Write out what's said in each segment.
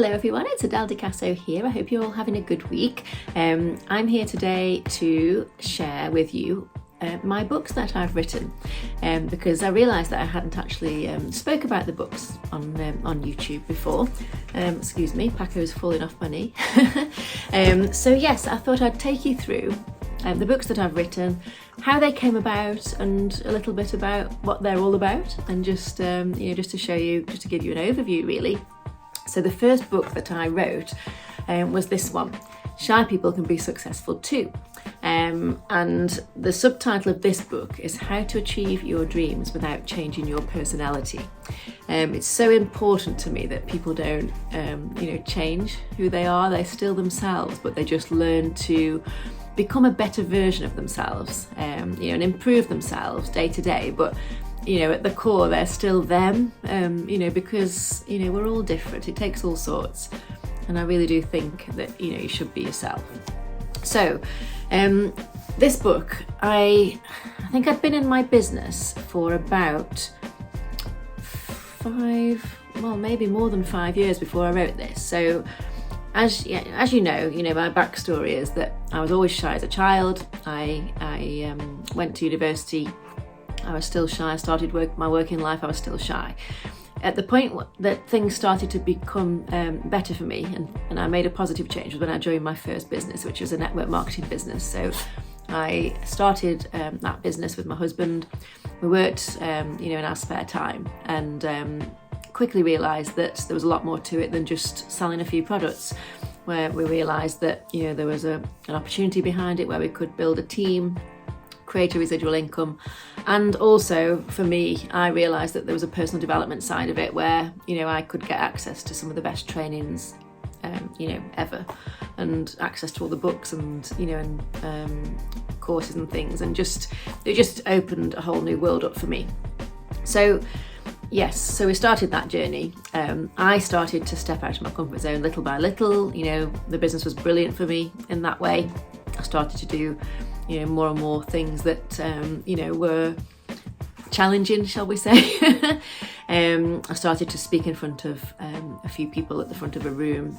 Hello everyone, it's Adele Di Casso here. I hope you're all having a good week. I'm here today to share with you my books that I've written because I realised that I hadn't actually spoke about the books on YouTube before. Excuse me, Paco's falling off my knee. So yes, I thought I'd take you through the books that I've written, how they came about, and a little bit about what they're all about, and just just to show you, just to give you an overview really. So the first book that I wrote was this one, Shy People Can Be Successful Too. And the subtitle of this book is How to Achieve Your Dreams Without Changing Your Personality. It's so important to me that people don't change who they are. They're still themselves, but they just learn to become a better version of themselves, and improve themselves day to day. But at the core, they're still them, because, we're all different. It takes all sorts. And I really do think that, you should be yourself. So, this book, I think I'd been in my business for about maybe more than 5 years before I wrote this. So, as you know, my backstory is that I was always shy as a child. I went to university. I was still shy. I started my working life, I was still shy. At the point that things started to become better for me, and I made a positive change, was when I joined my first business, which was a network marketing business. So I started that business with my husband. We worked, in our spare time, and quickly realised that there was a lot more to it than just selling a few products. Where we realised that there was an opportunity behind it, where we could build a team, create a residual income. And also for me, I realised that there was a personal development side of it where, I could get access to some of the best trainings, ever, and access to all the books and, courses and things. And it just opened a whole new world up for me. So yes, so we started that journey. I started to step out of my comfort zone little by little. The business was brilliant for me in that way. I started to do more and more things that, were challenging, shall we say. I started to speak in front of a few people at the front of a room.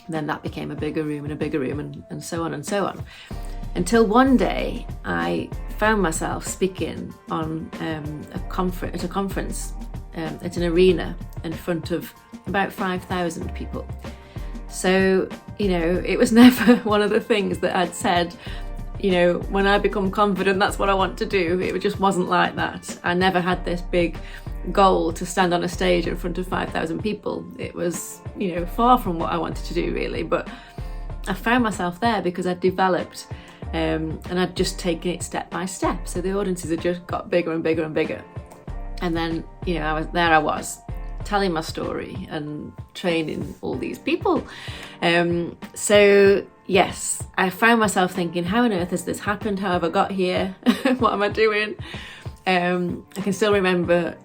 Then that became a bigger room and a bigger room, and so on and so on. Until one day I found myself speaking on at a conference, at an arena in front of about 5,000 people. So, it was never one of the things that I'd said, when I become confident, that's what I want to do. It just wasn't like that. I never had this big goal to stand on a stage in front of 5,000 people. It was, far from what I wanted to do really, but I found myself there because I'd developed and I'd just taken it step by step. So the audiences had just got bigger and bigger and bigger. And then, I was telling my story and training all these people. So yes, I found myself thinking, how on earth has this happened? How have I got here? What am I doing? I can still remember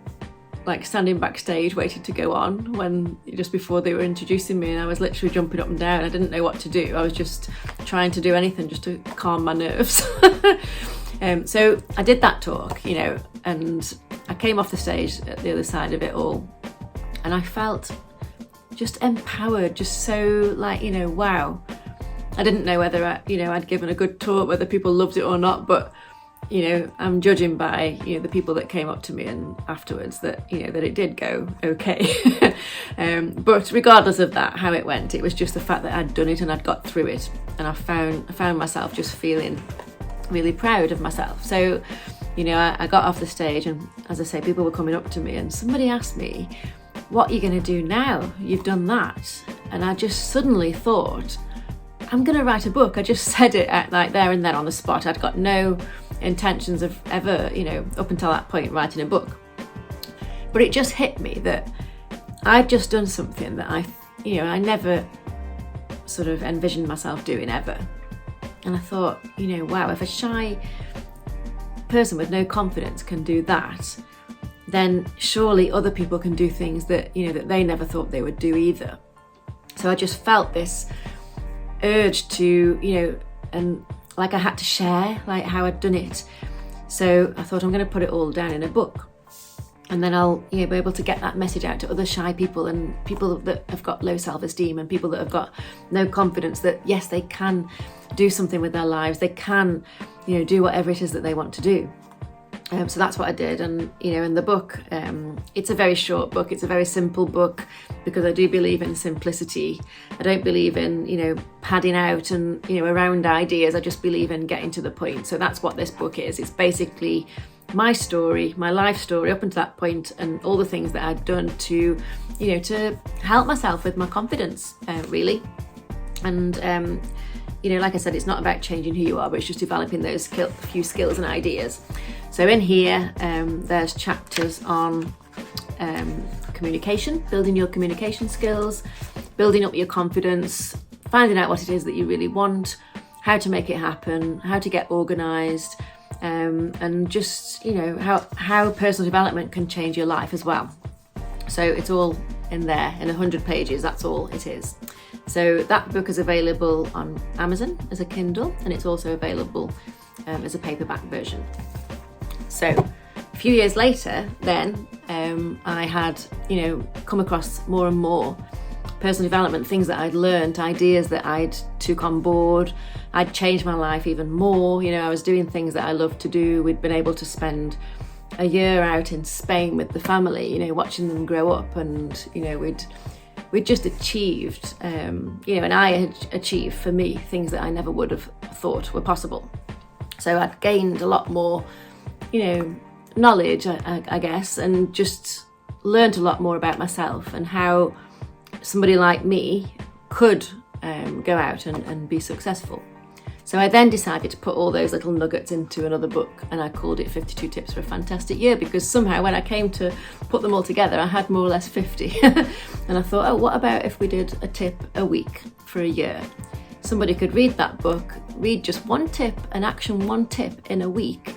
standing backstage waiting to go on when just before they were introducing me, and I was literally jumping up and down. I didn't know what to do. I was just trying to do anything just to calm my nerves. So I did that talk, and I came off the stage at the other side of it all, and I felt just empowered, just so wow. I didn't know whether I'd given a good talk, whether people loved it or not, but I'm judging by the people that came up to me and afterwards that that it did go okay. But regardless of that, how it went, it was just the fact that I'd done it and I'd got through it, and I found myself just feeling really proud of myself. So I got off the stage, and as I say, people were coming up to me, and somebody asked me, what are you going to do now? You've done that. And I just suddenly thought, I'm going to write a book. I just said it there and then on the spot. I'd got no intentions of ever, up until that point, writing a book. But it just hit me that I'd just done something that I never sort of envisioned myself doing ever. And I thought, wow, if a shy person with no confidence can do that, then surely other people can do things that, that they never thought they would do either. So I just felt this urge to, and I had to share how I'd done it. So I thought, I'm going to put it all down in a book. And then I'll be able to get that message out to other shy people and people that have got low self-esteem and people that have got no confidence, that yes, they can do something with their lives. They can, do whatever it is that they want to do. So that's what I did. And, in the book, it's a very short book. It's a very simple book because I do believe in simplicity. I don't believe in, padding out and, around ideas. I just believe in getting to the point. So that's what this book is. It's basically my story, my life story up until that point, and all the things that I'd done to, to help myself with my confidence, really. And, like I said, it's not about changing who you are, but it's just developing those few skills and ideas. So in here, there's chapters on communication, building your communication skills, building up your confidence, finding out what it is that you really want, how to make it happen, how to get organised, and just, how personal development can change your life as well. So it's all in there in 100 pages, that's all it is. So that book is available on Amazon as a Kindle, and it's also available as a paperback version. So a few years later then, I had, come across more and more personal development, things that I'd learned, ideas that I'd took on board. I'd changed my life even more. I was doing things that I loved to do. We'd been able to spend a year out in Spain with the family, watching them grow up, and, we'd just achieved, and I had achieved, for me, things that I never would have thought were possible. So I'd gained a lot more, knowledge, I guess, and just learned a lot more about myself and how somebody like me could go out and be successful. So I then decided to put all those little nuggets into another book, and I called it 52 Tips for a Fantastic Year, because somehow when I came to put them all together, I had more or less 50. And I thought, what about if we did a tip a week for a year? Somebody could read that book, read just one tip and action one tip in a week,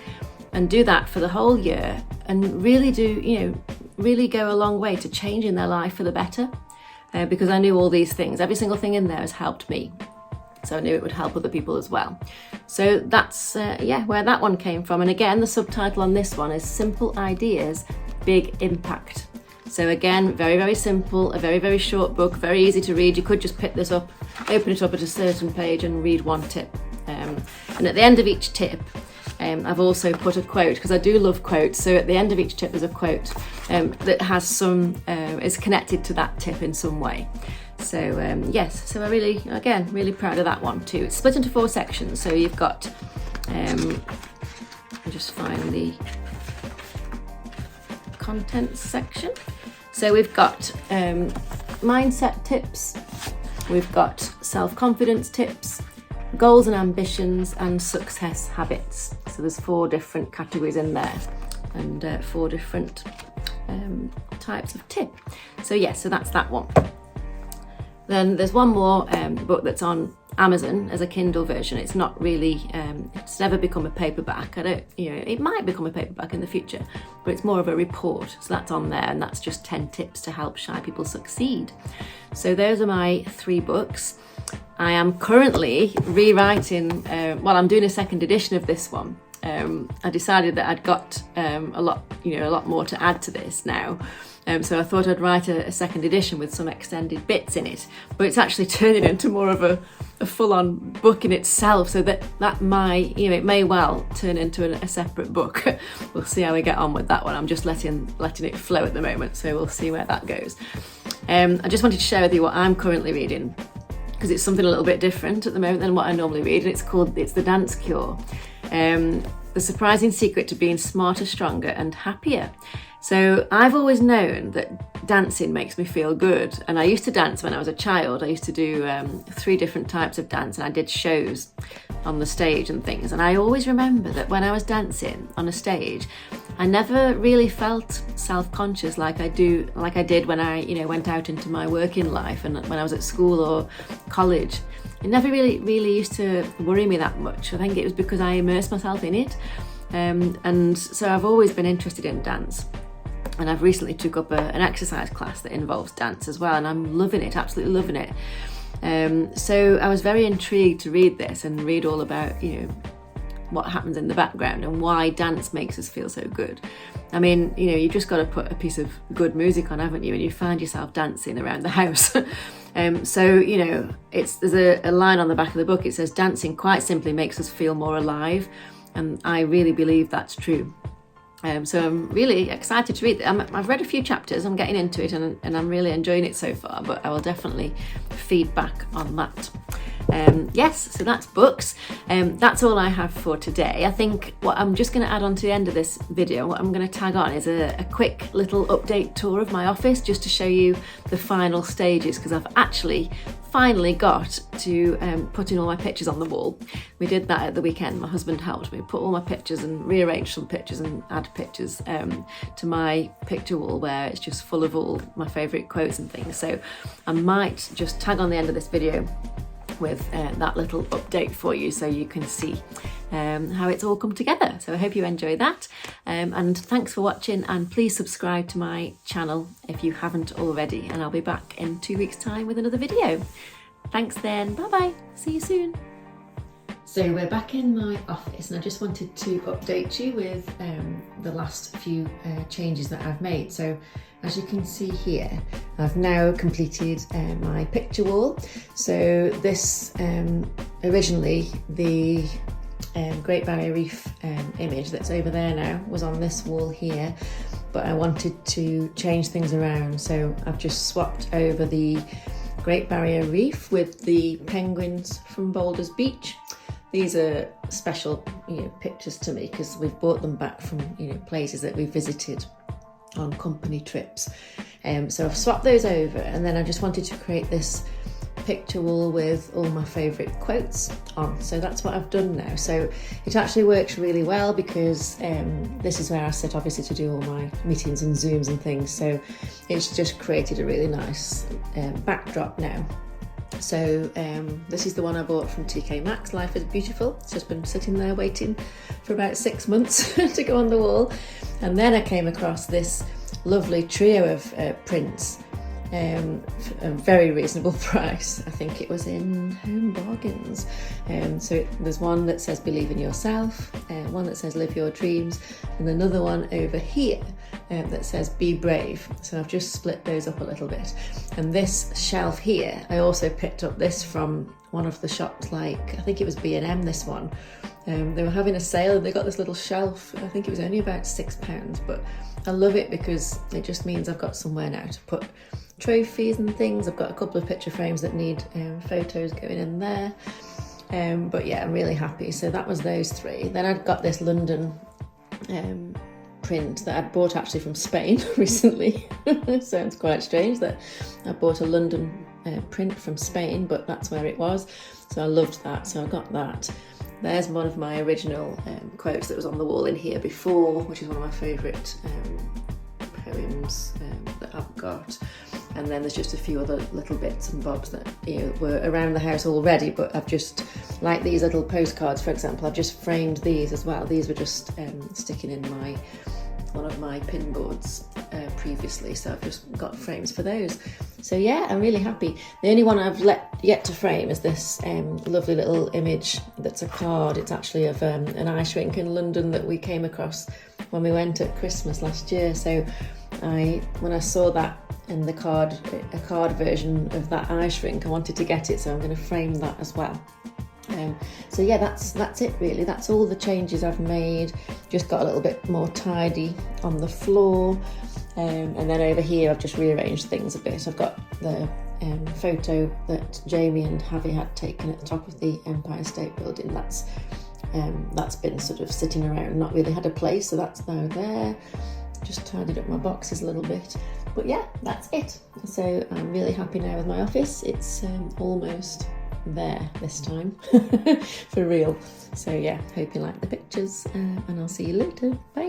and do that for the whole year, and really do, really go a long way to changing their life for the better. Because I knew all these things, every single thing in there has helped me. So I knew it would help other people as well. So that's, where that one came from. And again, the subtitle on this one is Simple Ideas, Big Impact. So again, very, very simple, a very, very short book, very easy to read. You could just pick this up, open it up at a certain page and read one tip. And at the end of each tip, I've also put a quote, because I do love quotes. So at the end of each tip, there's a quote that has is connected to that tip in some way. So yes, so I really proud of that one too. It's split into 4 sections. So you've got, I'll just find the contents section. So we've got mindset tips, we've got self-confidence tips, goals and ambitions, and success habits. So there's 4 different categories in there, and 4 different types of tip. So yes, so that's that one. Then there's one more book that's on Amazon as a Kindle version. It's not really, it's never become a paperback. It might become a paperback in the future, but it's more of a report. So that's on there, and that's just 10 tips to help shy people succeed. So those are my 3 books. I am currently rewriting, I'm doing a second edition of this one. I decided that I'd got a lot more to add to this now. So I thought I'd write a second edition with some extended bits in it, but it's actually turning into more of a full-on book in itself, so that might, it may well turn into a separate book. We'll see how we get on with that one. I'm just letting it flow at the moment, so we'll see where that goes. I just wanted to share with you what I'm currently reading, because it's something a little bit different at the moment than what I normally read, and it's The Dance Cure. The Surprising Secret to Being Smarter, Stronger and Happier. So I've always known that dancing makes me feel good, and I used to dance when I was a child. I used to do 3 different types of dance, and I did shows on the stage and things, and I always remember that when I was dancing on a stage, I never really felt self-conscious like I did when I went out into my working life and when I was at school or college. It never really used to worry me that much. I think it was because I immersed myself in it, and so I've always been interested in dance. And I've recently took up an exercise class that involves dance as well, and I'm loving it, absolutely loving it. So I was very intrigued to read this and read all about, what happens in the background and why dance makes us feel so good. I mean, you know, you've just got to put a piece of good music on, haven't you? And you find yourself dancing around the house. So, you know, there's a line on the back of the book. It says, dancing quite simply makes us feel more alive. And I really believe that's true. So I'm really excited to read it. I've read a few chapters, I'm getting into it, and I'm really enjoying it so far, but I will definitely feedback on that. Yes, so that's books. That's all I have for today. I think what I'm just going to add on to the end of this video, what I'm going to tag on is a quick little update tour of my office, just to show you the final stages, because I've actually finally got to putting all my pictures on the wall. We did that at the weekend. My husband helped me put all my pictures and rearrange some pictures and add pictures to my picture wall, where it's just full of all my favourite quotes and things. So I might just tag on the end of this video with that little update for you, so you can see how it's all come together. So I hope you enjoy that, and thanks for watching, and please subscribe to my channel if you haven't already, and I'll be back in 2 weeks' time with another video. Thanks then, bye bye, see you soon. So we're back in my office, and I just wanted to update you with the last few changes that I've made. So as you can see here, I've now completed my picture wall. So this, originally the Great Barrier Reef image that's over there now was on this wall here, but I wanted to change things around. So I've just swapped over the Great Barrier Reef with the penguins from Boulders Beach. These are special, you know, pictures to me, because we've brought them back from, you know, places that we visited on company trips. So I've swapped those over, and then I just wanted to create this picture wall with all my favourite quotes on. So that's what I've done now. So it actually works really well, because this is where I sit obviously to do all my meetings and Zooms and things. So it's just created a really nice backdrop now. So this is the one I bought from TK Maxx, Life is Beautiful. It's just been sitting there waiting for about 6 months to go on the wall. And then I came across this lovely trio of prints at a very reasonable price. I think it was in Home Bargains. So there's one that says believe in yourself, one that says live your dreams, and another one over here that says be brave. So I've just split those up a little bit. And this shelf here, I also picked up this from one of the shops, like I think it was B&M, this one. They were having a sale and they got this little shelf. I think it was only about £6, but I love it because it just means I've got somewhere now to put trophies and things. I've got a couple of picture frames that need photos going in there. But yeah, I'm really happy. So that was those three. Then I've got this London print that I'd bought actually from Spain recently. It sounds quite strange that I bought a London print from Spain, but that's where it was. So I loved that. So I got that. There's one of my original quotes that was on the wall in here before, which is one of my favourite poems that I've got. And then there's just a few other little bits and bobs that, you know, were around the house already, but I've just, like these little postcards, for example, I've just framed these as well. These were just sticking in one of my pin boards previously, so I've just got frames for those. So yeah, I'm really happy. The only one I've yet to frame is this lovely little image that's a card. It's actually of an ice rink in London that we came across when we went at Christmas last year. So when I saw that in a card version of that ice rink, I wanted to get it, so I'm going to frame that as well. So yeah, that's it really. That's all the changes I've made. Just got a little bit more tidy on the floor, and then over here I've just rearranged things a bit. I've got the photo that Jamie and Javi had taken at the top of the Empire State Building. That's been sort of sitting around, not really had a place, so that's now there. Just tidied up my boxes a little bit, but yeah, that's it. So I'm really happy now with my office. It's almost there this time for real. So yeah, hope you like the pictures, and I'll see you later. Bye.